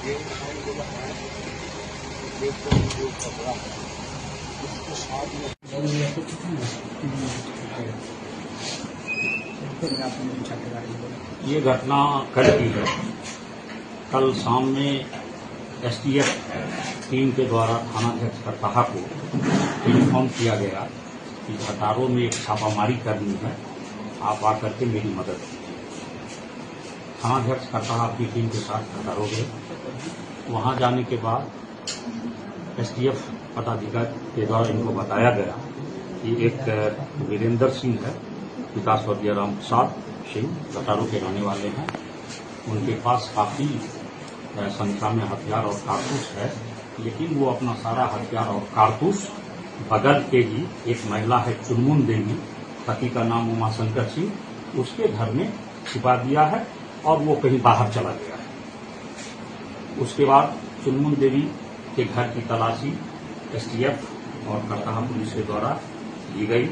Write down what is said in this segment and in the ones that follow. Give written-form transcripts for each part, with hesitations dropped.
ये घटना कल की है। कल शाम में एसटीएफ टीम के द्वारा थानाध्यक्ष करताहा को इन्फॉर्म किया गया कि खटारों में एक छापामारी करनी है, आप आकर के मेरी मदद कीजिए। थानाध्यक्ष करताहा अपनी टीम के साथ खटारों गए। वहां जाने के बाद एसटीएफ पदाधिकारी के द्वारा इनको बताया गया कि एक वीरेंद्र सिंह है, पिता स्वर्गीय राम प्रसाद सिंह खटारों के रहने वाले हैं। उनके पास काफी संख्या में हथियार और कारतूस है, लेकिन वो अपना सारा हथियार और कारतूस बगल के ही एक महिला है चुनमुन देवी, पति का नाम उमाशंकर सिंह, उसके घर में छिपा दिया है और वो कहीं बाहर चला गया है। उसके बाद चुनमुन देवी के घर की तलाशी एसटीएफ और करताहा पुलिस के द्वारा ली गई।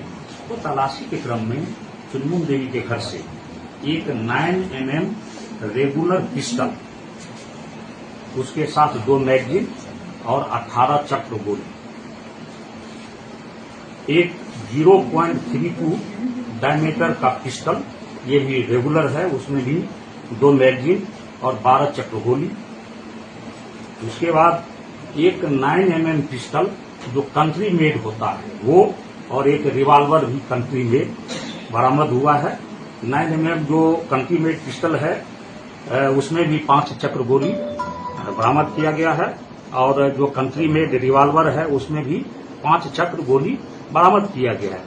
तो तलाशी के क्रम में चुनमुन देवी के घर से एक 9mm रेगुलर पिस्टल, उसके साथ 2 मैगजीन और 18 चक्र गोली, एक 0.32 डायमीटर का पिस्टल, ये भी रेगुलर है, उसमें भी 2 मैगजीन और 12 चक्र गोली। उसके बाद एक 9mm पिस्टल जो कंट्री मेड होता है वो, और एक रिवाल्वर भी कंट्री मेड बरामद हुआ है। 9mm जो कंट्री मेड पिस्टल है उसमें भी 5 चक्र गोली बरामद किया गया है, और जो कंट्री मेड रिवाल्वर है उसमें भी 5 चक्र गोली बरामद किया गया है।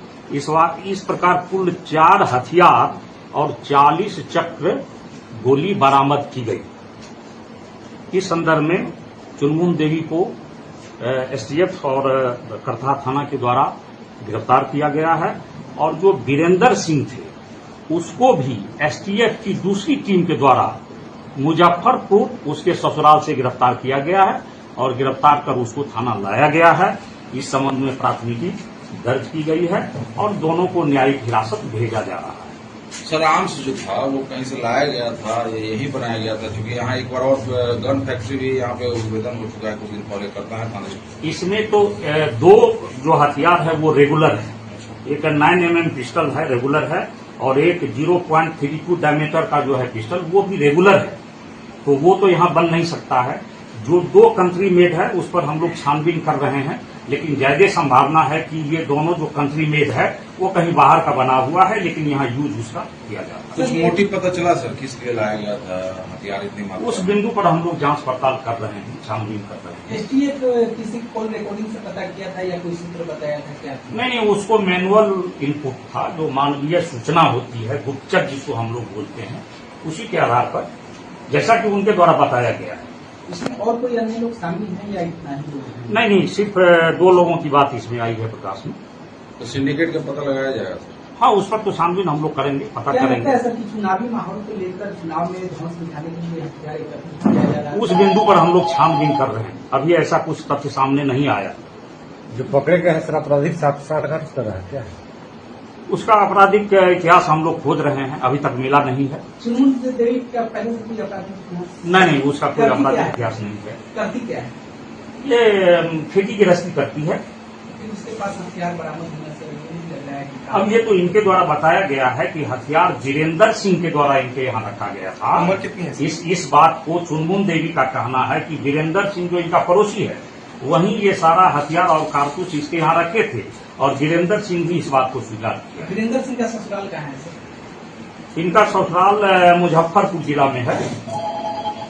इस प्रकार कुल 4 हथियार और 40 चक्र गोली बरामद की गई। इस संदर्भ में चुनमुन देवी को एसटीएफ और करताहा थाना के द्वारा गिरफ्तार किया गया है, और जो वीरेंद्र सिंह थे उसको भी एसटीएफ की दूसरी टीम के द्वारा मुजफ्फरपुर उसके ससुराल से गिरफ्तार किया गया है, और गिरफ्तार कर उसको थाना लाया गया है। इस संबंध में प्राथमिकी दर्ज की गई है और दोनों को न्यायिक हिरासत भेजा जा रहा है। सर, आर्म्स जो था वो कहीं से लाया गया था, यही बनाया गया था, क्योंकि यहाँ एक बार और गन फैक्ट्री भी यहाँ पे उद्भेदन हो चुका है कुछ दिन पहले करता है थाने से। इसमें तो 2 जो हथियार है वो रेगुलर है, एक 9mm पिस्टल है रेगुलर है, और एक 0.32 डायमीटर का जो है पिस्टल वो भी रेगुलर है। तो वो तो यहाँ बन नहीं सकता है। जो 2 कंट्री मेड है उस पर हम लोग छानबीन कर रहे हैं, लेकिन ज्यादा संभावना है कि ये दोनों जो कंट्री मेड है वो कहीं बाहर का बना हुआ है, लेकिन यहाँ यूज उसका किया जाता है। कुछ मोटिव पता चला सर, किस लिए लाया गया था हथियार इतनी मात्रा? उस बिंदु पर हम लोग जांच पड़ताल कर रहे हैं, छानबीन कर रहे हैं। एसटीएफ किसी कॉल रिकॉर्डिंग से पता किया था या कोई सूत्र बताया था क्या? नहीं, उसको मैनुअल इनपुट था, जो मानवीय सूचना होती है, गुप्तचर जिसको हम लोग बोलते हैं, उसी के आधार पर जैसा कि उनके द्वारा बताया गया है। इसमें और कोई अन्य लोग शामिल हैं या इतना ही? नहीं, सिर्फ 2 लोगों की बात इसमें आई है प्रकाश में। तो सिंडिकेट का पता लगाया जाएगा? हाँ, उस पर तो छानबीन हम लोग करेंगे, पता करेंगे। सर, चुनावी माहौल को लेकर चुनाव में ध्वंस दिखाने के लिए हथियार एकत्रित किया जा रहा है, उस बिंदु पर हम लोग छानबीन कर रहे हैं। अभी ऐसा कुछ तथ्य सामने नहीं आया। जो पकड़े गए हैं सर, आपराधिक साठगांठ कर रहा है क्या? उसका आपराधिक इतिहास हम लोग खोज रहे हैं, अभी तक मिला नहीं है। चुनमुन देवी का पहले से कोई आपराधिक? नहीं, उसका कोई आपराधिक इतिहास नहीं है। करती क्या है? ये खेती गृहस्थी करती है। फिर उसके पास हथियार बरामद होने से लग रहा है कि अब ये तो इनके द्वारा बताया गया है कि हथियार वीरेंद्र सिंह के द्वारा इनके यहाँ रखा गया था। उम्र कितनी है? इस बात को चुनमुन देवी का कहना है कि वीरेंद्र सिंह जो इनका पड़ोसी है, वहीं ये सारा हथियार और कारतूस इसके यहाँ रखे थे, और वीरेंद्र सिंह भी इस बात को स्वीकार किया। वीरेंद्र सिंह का ससुराल कहाँ है सर? इनका ससुराल मुजफ्फरपुर जिला में है।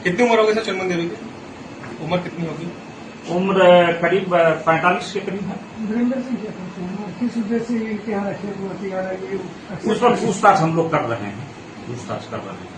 कितनी उम्र होगी सर चुनमुन देवी की? उम्र कितनी होगी? उम्र करीब 45 के करीब है। वीरेंद्र सिंह किस उद्देश्य से क्या रखे? उस पर पूछताछ हम लोग कर रहे हैं, पूछताछ कर रहे हैं।